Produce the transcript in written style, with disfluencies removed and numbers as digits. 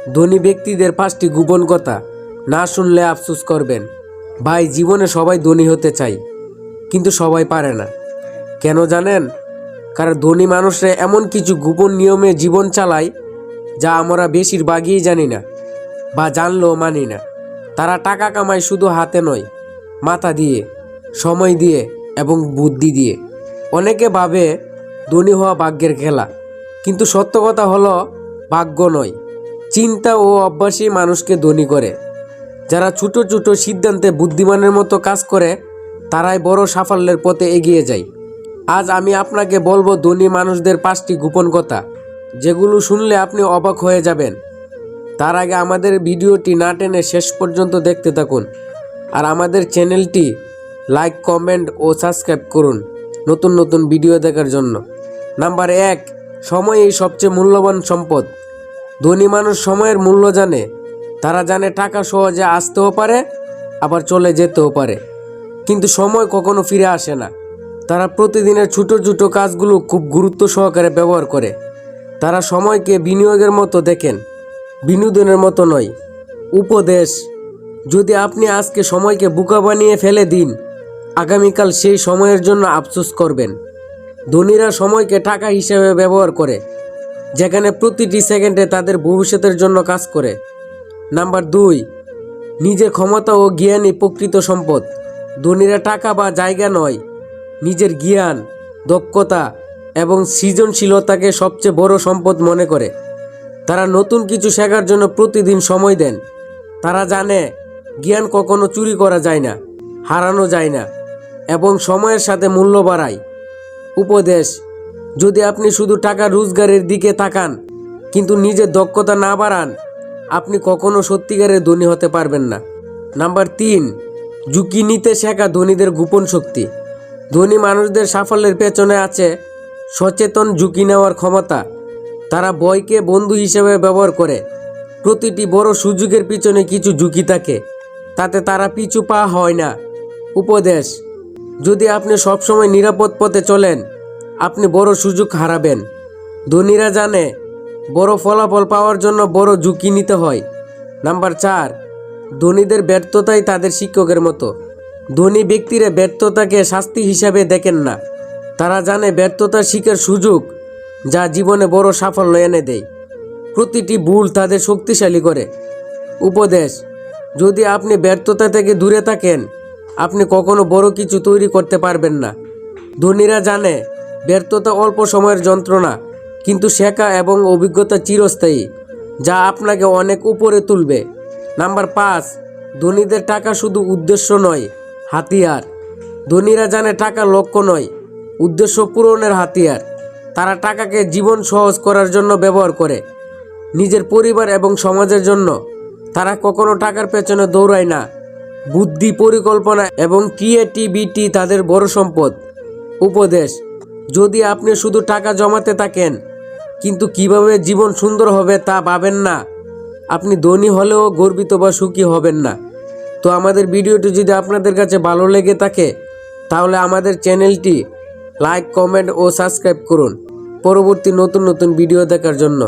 ধনী ব্যক্তিদের 5টি গোপন কথা না শুনলে আফসোস করবেন। ভাই, জীবনে সবাই ধনী হতে চায়, কিন্তু সবাই পারে না। কেন জানেন? কারণ ধনী মানুষরা এমন কিছু গোপন নিয়মে জীবন চালায় যা আমরা বেশিরভাগই জানি না বা জানলেও মানি না। তারা টাকা কামায় শুধু হাতে নয়, মাথা দিয়ে, সময় দিয়ে এবং বুদ্ধি দিয়ে। অনেকে ভাবে ধনী হওয়া ভাগ্যের খেলা, কিন্তু সত্য কথা হলো ভাগ্য নয়, চিন্তা ও অভ্যাসই মানুষকে ধনী করে। যারা ছোট ছোট সিদ্ধান্তে বুদ্ধিমানের মতো কাজ করে তারাই বড় সাফল্যের পথে এগিয়ে যায়। আজ আমি আপনাকে বলবো ধনী মানুষদের 5টি গোপন কথা, যেগুলো শুনলে আপনি অবাক হয়ে যাবেন। তার আগে আমাদের ভিডিওটি না টেনে শেষ পর্যন্ত দেখতে থাকুন, আর আমাদের চ্যানেলটি লাইক, কমেন্ট ও সাবস্ক্রাইব করুন নতুন নতুন ভিডিও দেখার জন্য। নাম্বার 1, সময়ই সবচেয়ে মূল্যবান সম্পদ। ধনী মানুষ সময়ের মূল্য জানে। তারা জানে টাকা সহজে আসতেও পারে, আবার চলে যেতেও পারে, কিন্তু সময় কখনো ফিরে আসে না। তারা প্রতিদিনের ছোট ছোট কাজগুলো খুব গুরুত্ব সহকারে ব্যবহার করে। তারা সময়কে বিনিয়োগের মতো দেখেন, বিনোদনের মতো নয়। উপদেশ: যদি আপনি আজকে সময়কে বোকা বানিয়ে ফেলে দিন, আগামীকাল সেই সময়ের জন্য আফসোস করবেন। ধনীরা সময়কে টাকা হিসেবে ব্যবহার করে, যেখানে প্রতিটি সেকেন্ডে তাদের ভবিষ্যতের জন্য কাজ করে। নাম্বার 2, নিজের ক্ষমতা ও জ্ঞানই প্রকৃত সম্পদ। ধনীরা টাকা বা জায়গা নয়, নিজের জ্ঞান, দক্ষতা এবং সৃজনশীলতাকে সবচেয়ে বড় সম্পদ মনে করে। তারা নতুন কিছু শেখার জন্য প্রতিদিন সময় দেন। তারা জানে জ্ঞান কখনো চুরি করা যায় না, হারানো যায় না, এবং সময়ের সাথে মূল্য বাড়ায়। উপদেশ: যদি আপনি শুধু টাকা রোজগারের দিকে তাকান কিন্তু নিজের দক্ষতা না বাড়ান, আপনি কখনো সত্যিকারের ধনী হতে পারবেন না। নাম্বার 3, ঝুঁকি নিতে শেখা ধনীদের গোপন শক্তি। ধনী মানুষদের সাফল্যের পেছনে আছে সচেতন ঝুঁকি নেওয়ার ক্ষমতা। তারা ভয়কে বন্ধু হিসেবে ব্যবহার করে। প্রতিটি বড় সুযোগের পিছনে কিছু ঝুঁকি থাকে, তাতে তারা পিছু পা হয় না। উপদেশ: যদি আপনি সবসময় নিরাপদ পথে চলেন, আপনি বড় সুযোগ হারাবেন। ধনীরা জানে বড় ফলাফল পাওয়ার জন্য বড় ঝুঁকি নিতে হয়। নাম্বার 4, ধনীদের ব্যর্থতাই তাদের শিক্ষকের মতো। ধনী ব্যক্তিরা ব্যর্থতাকে শাস্তি হিসাবে দেখেন না। তারা জানে ব্যর্থতা শিখার সুযোগ, যা জীবনে বড় সাফল্য এনে দেয়। প্রতিটি ভুল তাদের শক্তিশালী করে। উপদেশ: যদি আপনি ব্যর্থতা থেকে দূরে থাকেন, আপনি কখনো বড় কিছু তৈরি করতে পারবেন না। ধনীরা জানে ব্যর্থতা অল্প সময়ের যন্ত্রণা, কিন্তু শেখা এবং অভিজ্ঞতা চিরস্থায়ী, যা আপনাকে অনেক উপরে তুলবে। নাম্বার 5, ধনীদের টাকা শুধু উদ্দেশ্য নয়, হাতিয়ার। ধনীরা জানে টাকা লক্ষ্য নয়, উদ্দেশ্য পূরণের হাতিয়ার। তারা টাকাকে জীবন সহজ করার জন্য ব্যবহার করে, নিজের পরিবার এবং সমাজের জন্য। তারা কখনো টাকার পেছনে দৌড়ায় না। বুদ্ধি, পরিকল্পনা এবং ক্রিয়েটিভিটি তাদের বড় সম্পদ। উপদেশ: যদি আপনি শুধু টাকা জমাতে থাকেন কিন্তু কিভাবে জীবন সুন্দর হবে তা ভাবেন না, আপনি ধনী হলেও গর্বিত বা সুখী হবেন না। তো আমাদের ভিডিওটি যদি আপনাদের কাছে ভালো লেগে থাকে, তাহলে আমাদের চ্যানেলটি লাইক, কমেন্ট ও সাবস্ক্রাইব করুন পরবর্তী নতুন নতুন ভিডিও দেখার জন্য।